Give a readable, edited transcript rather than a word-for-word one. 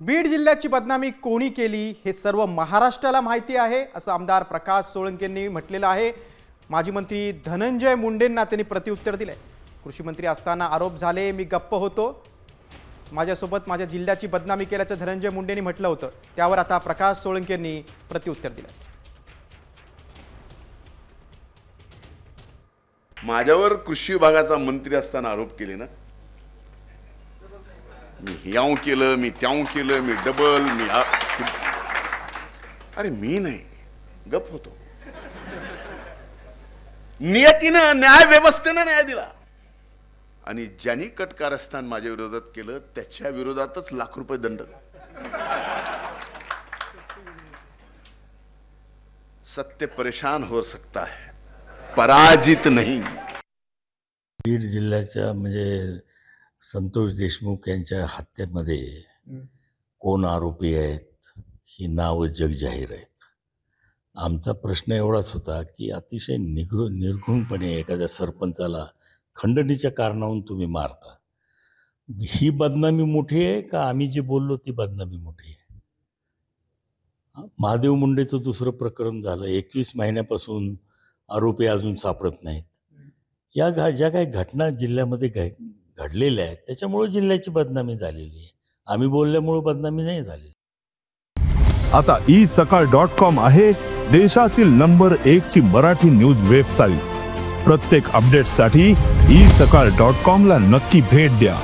बीड जिल्ह्याची बदनामी कोणी केली हे सर्व महाराष्ट्राला माहिती आहे असं आमदार प्रकाश सोळंकेंनी म्हटलेलं आहे। माजी मंत्री धनंजय मुंडेंना त्यांनी प्रत्युत्तर दिले। कृषी मंत्री असताना आरोप झाले मी गप्प होतो, माझ्यासोबत माझ्या जिल्ह्याची बदनामी केल्याचं धनंजय मुंडेंनी म्हटलं होतं। त्यावर आता प्रकाश सोळंकेंनी प्रत्युत्तर दिलं। माझ्यावर कृषी विभागाचा मंत्री असताना आरोप केले ना, मी याऊ केलं, मी त्याऊ केलं, मी डबल, अरे मी नाही, गप होतो। नियतीनं न्याय व्यवस्थेनं न्याय दिला आणि ज्यांनी कटकारस्थान माझ्या विरोधात केलं त्याच्या विरोधातच लाख रुपये दंड। सत्य परेशान हो सकता है, पराजित नहीं। बीड जिल्ह्याच्या म्हणजे संतोष देशमुख यांच्या हत्येमध्ये कोण आरोपी आहेत ही नाव जगजाहीर आहेत। आमचा प्रश्न एवढाच होता की अतिशय निर्घृणपणे एखाद्या सरपंचाला खंडणीच्या कारणावरून तुम्ही मारता, ही बदनामी मोठी आहे का आम्ही जे बोललो ती बदनामी मोठी आहे? महादेव मुंडेचं दुसरं प्रकरण झालं, 21 महिन्यापासून आरोपी अजून सापडत नाहीत। या ज्या काही घटना जिल्ह्यामध्ये घडलेल्या आहेत त्याच्यामुळे जिल्ह्याची बदनामी झालेली आहे, आम्ही बोलल्यामुळे बदनामी नाही झाली। आता isakal.com आहे देशातील नंबर 1 ची मराठी न्यूज वेबसाईट। प्रत्येक अपडेटसाठी isakal.com ला नक्की भेट द्या।